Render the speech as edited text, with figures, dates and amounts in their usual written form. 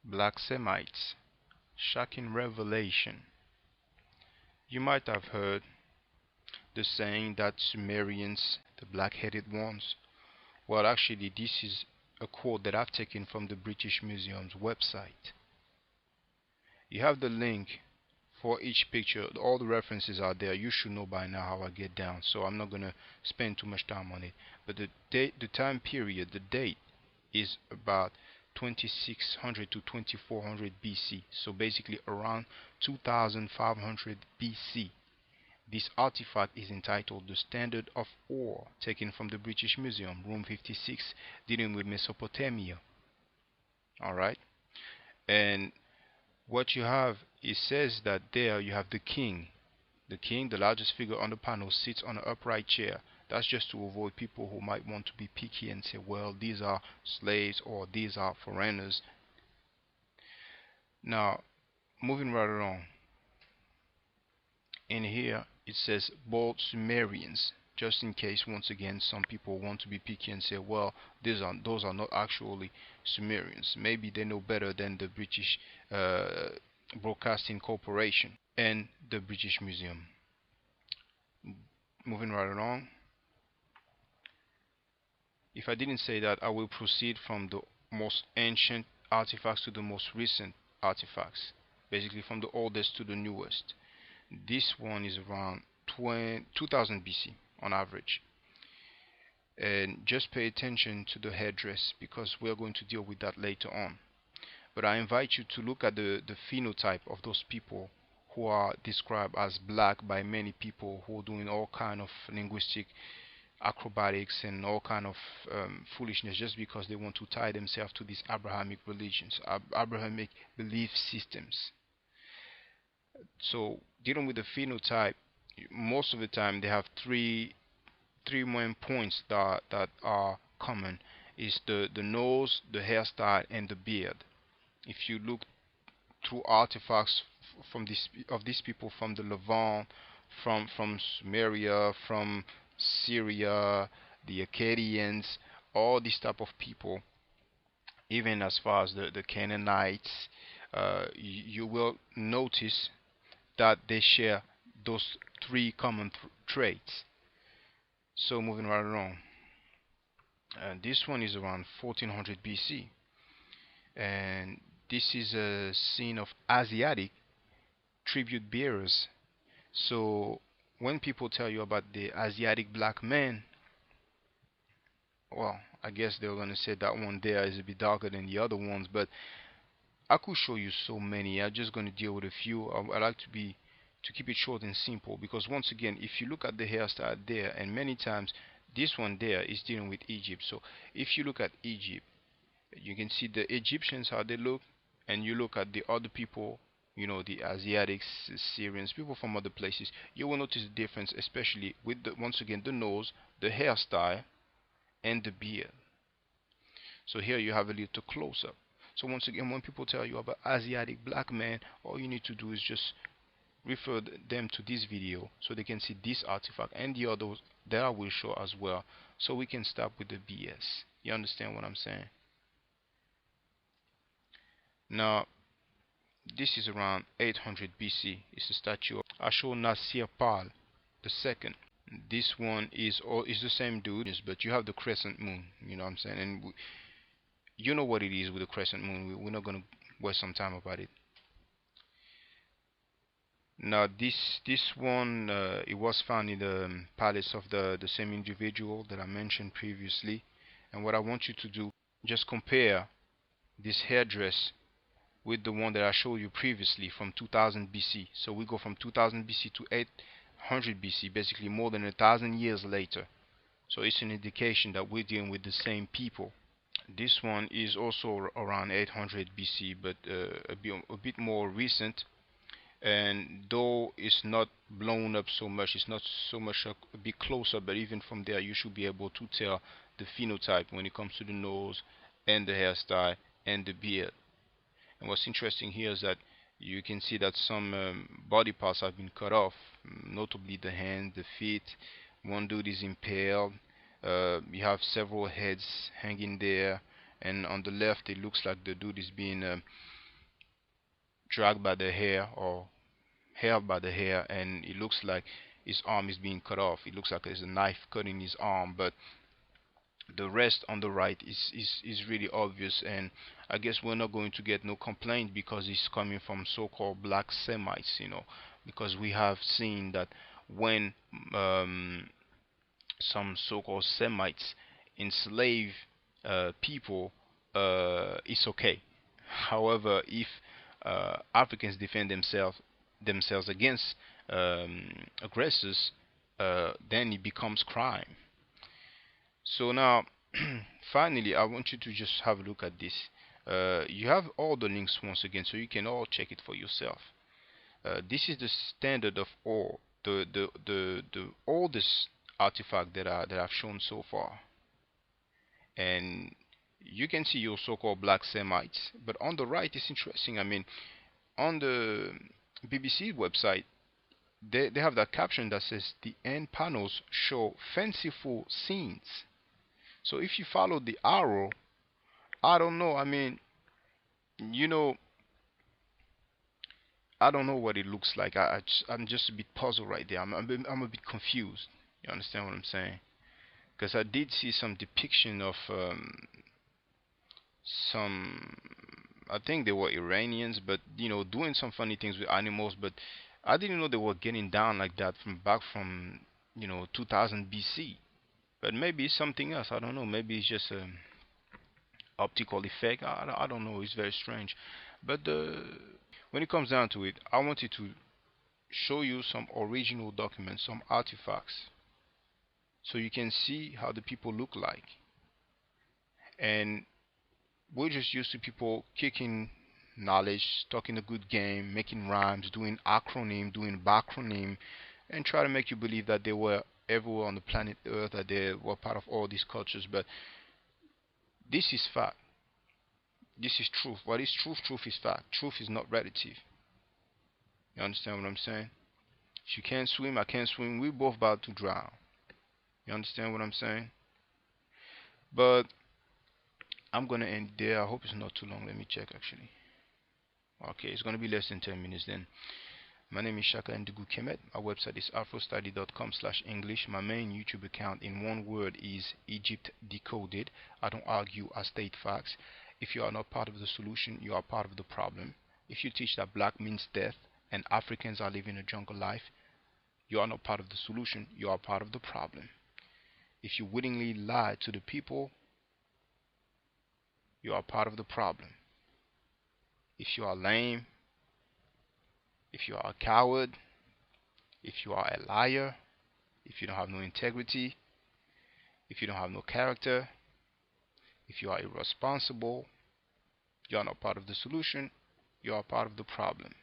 Black Semites. Shocking revelation. You might have heard the saying that Sumerians, the black-headed ones. Well, actually, this is a quote that I've taken from the British Museum's website. You have the link for each picture. All the references are there. You should know by now how I get down, so I'm not gonna spend too much time on it. But the date, the time period, the date is about 2600 to 2400 BC. So basically around 2500 BC. This artifact is entitled The Standard of Ore, taken from the British Museum, room 56, dealing with Mesopotamia. Alright? And what you have, it says that there you have the king. The king, the largest figure on the panel, sits on an upright chair. That's just to avoid people who might want to be picky and say, well, these are slaves or these are foreigners. Now, moving right along. In here, it says bold Sumerians. Just in case, once again, some people want to be picky and say, well, those are not actually Sumerians. Maybe they know better than the British Broadcasting Corporation and the British Museum. Moving right along. If I didn't say that, I will proceed from the most ancient artifacts to the most recent artifacts, basically from the oldest to the newest. This one is around 2000 BC on average. And just pay attention to the headdress because we're going to deal with that later on. But I invite you to look at the phenotype of those people who are described as black by many people who are doing all kind of linguistic acrobatics and all kind of foolishness just because they want to tie themselves to these Abrahamic religions, Abrahamic belief systems. So dealing with the phenotype, most of the time they have three main points that are common. Is the nose, the hairstyle, and the beard. If you look through artifacts from these people from the Levant, from Sumeria, from Syria, the Akkadians, all these type of people, even as far as the Canaanites, you will notice that they share those three common traits. So moving right along, and this one is around 1400 BC, and this is a scene of Asiatic tribute bearers. So when people tell you about the Asiatic black man, well, I guess they're gonna say that one there is a bit darker than the other ones, but I could show you so many. I'm just gonna deal with a few. I like to keep it short and simple because once again, if you look at the hairstyle there, and many times this one there is dealing with Egypt. So if you look at Egypt, you can see the Egyptians how they look, and you look at the other people, you know, the Asiatics, Syrians, people from other places, you will notice the difference, especially with the, once again, the nose, the hairstyle, and the beard. So here you have a little close up. So once again, when people tell you about Asiatic black man, all you need to do is just refer them to this video so they can see this artifact and the others that I will show as well, so we can stop with the BS. You understand what I'm saying? Now, this is around 800 BC. It's the statue of Ashurnasirpal II. This one is the same dude, but you have the crescent moon. You know what I'm saying? And you know what it is with the crescent moon. We're not gonna waste some time about it. Now this one it was found in the palace of the same individual that I mentioned previously. And what I want you to do, just compare this hairdress with the one that I showed you previously from 2000 BC. So we go from 2000 BC to 800 BC, basically more than 1,000 years later. So it's an indication that we're dealing with the same people. This one is also around 800 BC, but a bit more recent. And though it's not blown up so much, it's not so much a bit closer, but even from there you should be able to tell the phenotype when it comes to the nose and the hairstyle and the beard. And what's interesting here is that you can see that some body parts have been cut off, notably the hand, the feet. One dude is impaled. You have several heads hanging there, and on the left it looks like the dude is being dragged by the hair, or held by the hair, and it looks like his arm is being cut off. It looks like there's a knife cutting his arm, but the rest on the right is really obvious. And I guess we're not going to get no complaint because it's coming from so-called black Semites, because we have seen that when some so-called Semites enslave people, it's okay. However, if Africans defend themselves against aggressors, then it becomes crime. So now, finally, I want you to just have a look at this. You have all the links once again, so you can all check it for yourself. This is the standard of all the oldest artifact that I've shown so far, and you can see your so-called black Semites. But on the right, it's interesting. I mean, on the BBC website, they have that caption that says the end panels show fanciful scenes. So if you follow the arrow, I don't know. I mean, you know, I don't know what it looks like. I'm just a bit puzzled right there. I'm a bit confused. You understand what I'm saying? Because I did see some depiction of some. I think they were Iranians, but doing some funny things with animals. But I didn't know they were getting down like that from back from 2000 BC. But maybe it's something else. I don't know. Maybe it's just a optical effect. I don't know. It's very strange. But when it comes down to it, I wanted to show you some original documents, some artifacts, so you can see how the people look like. And we're just used to people kicking knowledge, talking a good game, making rhymes, doing acronym, doing backronym, and try to make you believe that they were everywhere on the planet Earth, that they were part of all these cultures. But this is fact. This is truth. What is truth? Truth is fact. Truth is not relative. You understand what I'm saying? If you can't swim, I can't swim. We're both about to drown. You understand what I'm saying? But I'm gonna end there. I hope it's not too long. Let me check actually. Okay, it's gonna be less than 10 minutes then. My name is Shaka Ndigu Kemet. My website is afrostudy.com/English. My main YouTube account in one word is Egypt Decoded. I don't argue, I state facts. If you are not part of the solution, you are part of the problem. If you teach that black means death and Africans are living a jungle life, you are not part of the solution, you are part of the problem. If you wittingly lie to the people, you are part of the problem. If you are lame, if you are a coward, if you are a liar, if you don't have no integrity, if you don't have no character, if you are irresponsible, you are not part of the solution, you are part of the problem.